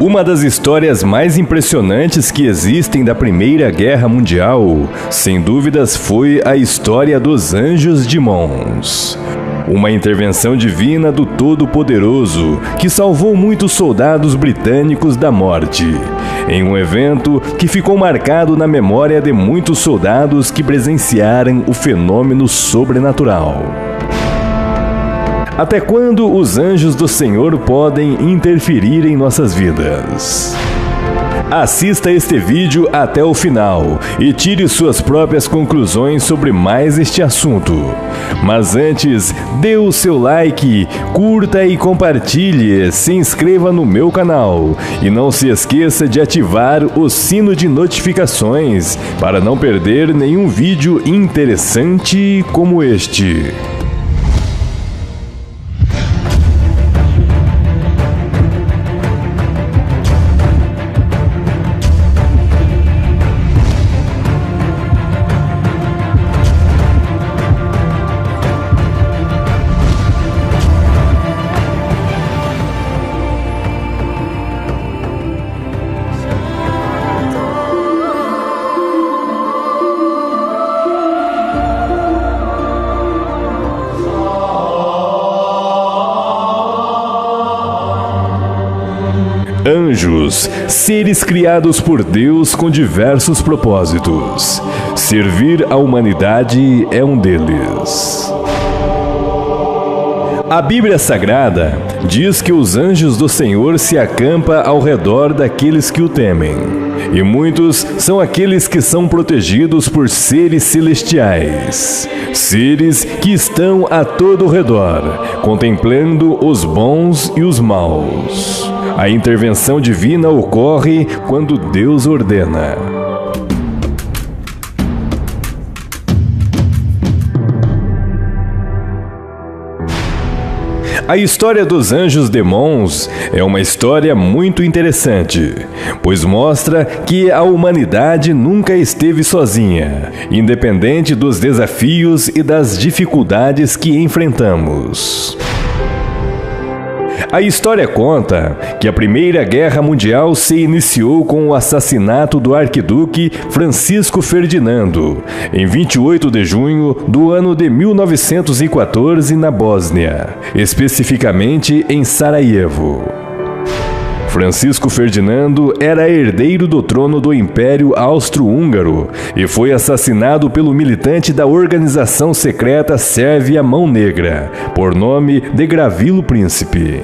Uma das histórias mais impressionantes que existem da Primeira Guerra Mundial, sem dúvidas, foi a história dos Anjos de Mons. Uma intervenção divina do Todo-Poderoso que salvou muitos soldados britânicos da morte, em um evento que ficou marcado na memória de muitos soldados que presenciaram o fenômeno sobrenatural. Até quando os anjos do Senhor podem interferir em nossas vidas? Assista este vídeo até o final e tire suas próprias conclusões sobre mais este assunto. Mas antes, dê o seu like, curta e compartilhe, se inscreva no meu canal e não se esqueça de ativar o sino de notificações para não perder nenhum vídeo interessante como este. Anjos, seres criados por Deus com diversos propósitos. Servir a humanidade é um deles. A Bíblia Sagrada diz que os anjos do Senhor se acampam ao redor daqueles que o temem. E muitos são aqueles que são protegidos por seres celestiais. Seres que estão a todo o redor, contemplando os bons e os maus. A intervenção divina ocorre quando Deus ordena. A história dos Anjos de Mons é uma história muito interessante, pois mostra que a humanidade nunca esteve sozinha, independente dos desafios e das dificuldades que enfrentamos. A história conta que a Primeira Guerra Mundial se iniciou com o assassinato do arquiduque Francisco Ferdinando, em 28 de junho do ano de 1914 na Bósnia, especificamente em Sarajevo. Francisco Ferdinando era herdeiro do trono do Império Austro-Húngaro e foi assassinado pelo militante da organização secreta Sérvia Mão Negra, por nome de Gravilo Príncipe.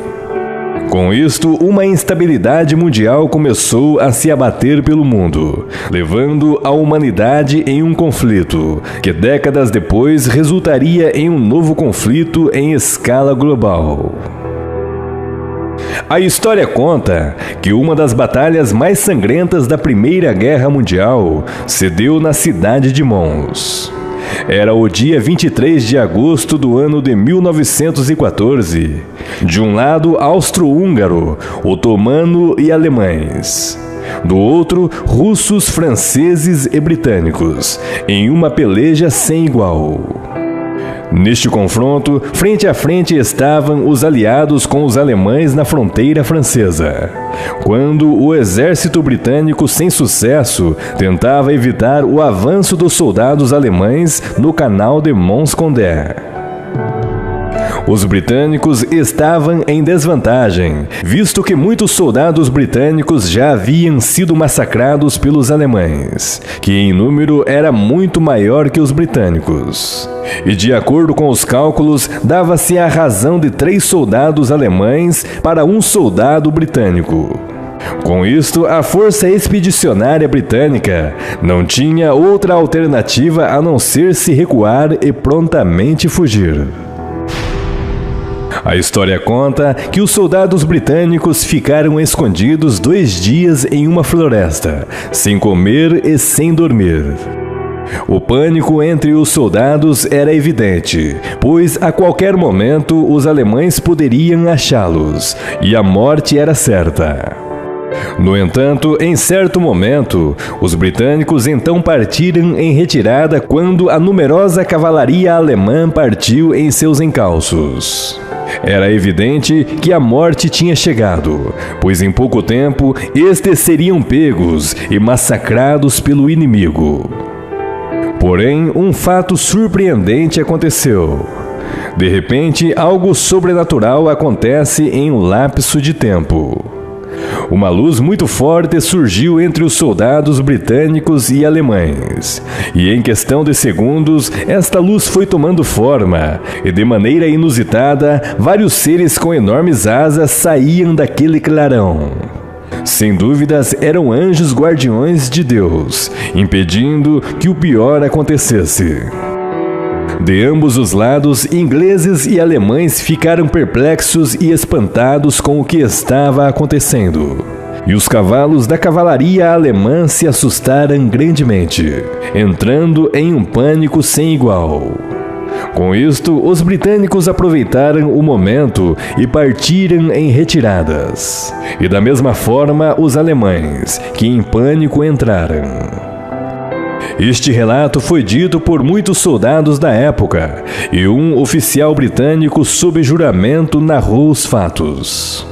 Com isto, uma instabilidade mundial começou a se abater pelo mundo, levando a humanidade em um conflito, que décadas depois resultaria em um novo conflito em escala global. A história conta que uma das batalhas mais sangrentas da Primeira Guerra Mundial se deu na cidade de Mons. Era o dia 23 de agosto do ano de 1914. De um lado, austro-húngaro, otomano e alemães. Do outro, russos, franceses e britânicos, em uma peleja sem igual. Neste confronto, frente a frente estavam os aliados com os alemães na fronteira francesa, quando o exército britânico, sem sucesso, tentava evitar o avanço dos soldados alemães no canal de Mons-Condé. Os britânicos estavam em desvantagem, visto que muitos soldados britânicos já haviam sido massacrados pelos alemães, que em número era muito maior que os britânicos. E de acordo com os cálculos, dava-se a razão de 3 soldados alemães para 1 soldado britânico. Com isto, a força expedicionária britânica não tinha outra alternativa a não ser se recuar e prontamente fugir. A história conta que os soldados britânicos ficaram escondidos 2 dias em uma floresta, sem comer e sem dormir. O pânico entre os soldados era evidente, pois a qualquer momento os alemães poderiam achá-los, e a morte era certa. No entanto, em certo momento, os britânicos então partiram em retirada quando a numerosa cavalaria alemã partiu em seus encalços. Era evidente que a morte tinha chegado, pois em pouco tempo estes seriam pegos e massacrados pelo inimigo. Porém, um fato surpreendente aconteceu. De repente, algo sobrenatural acontece em um lapso de tempo. Uma luz muito forte surgiu entre os soldados britânicos e alemães, e em questão de segundos, esta luz foi tomando forma, e de maneira inusitada, vários seres com enormes asas saíam daquele clarão. Sem dúvidas, eram anjos guardiões de Deus, impedindo que o pior acontecesse. De ambos os lados, ingleses e alemães ficaram perplexos e espantados com o que estava acontecendo. E os cavalos da cavalaria alemã se assustaram grandemente, entrando em um pânico sem igual. Com isto, os britânicos aproveitaram o momento e partiram em retiradas. E da mesma forma, os alemães, que em pânico entraram. Este relato foi dito por muitos soldados da época, e um oficial britânico sob juramento narrou os fatos.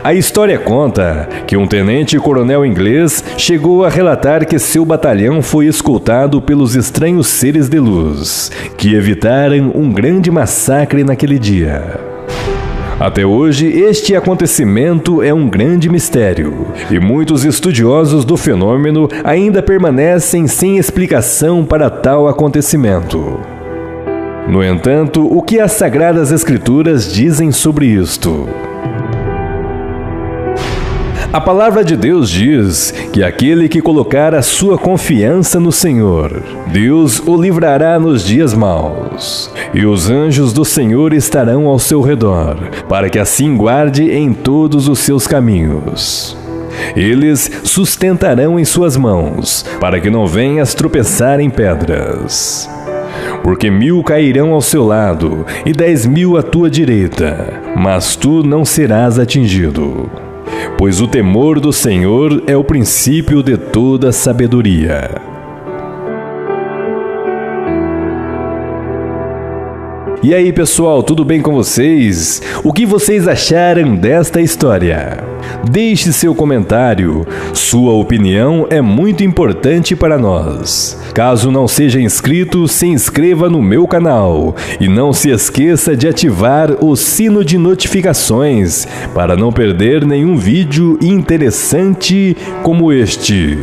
A história conta que um tenente-coronel inglês chegou a relatar que seu batalhão foi escoltado pelos estranhos seres de luz, que evitaram um grande massacre naquele dia. Até hoje, este acontecimento é um grande mistério, e muitos estudiosos do fenômeno ainda permanecem sem explicação para tal acontecimento. No entanto, o que as Sagradas Escrituras dizem sobre isto? A palavra de Deus diz que aquele que colocar a sua confiança no Senhor, Deus o livrará nos dias maus, e os anjos do Senhor estarão ao seu redor, para que assim guarde em todos os seus caminhos. Eles sustentarão em suas mãos, para que não venhas tropeçar em pedras. Porque 1000 cairão ao seu lado, e 10.000 à tua direita, mas tu não serás atingido. Pois o temor do Senhor é o princípio de toda sabedoria. E aí, pessoal, tudo bem com vocês? O que vocês acharam desta história? Deixe seu comentário. Sua opinião é muito importante para nós. Caso não seja inscrito, se inscreva no meu canal e não se esqueça de ativar o sino de notificações para não perder nenhum vídeo interessante como este.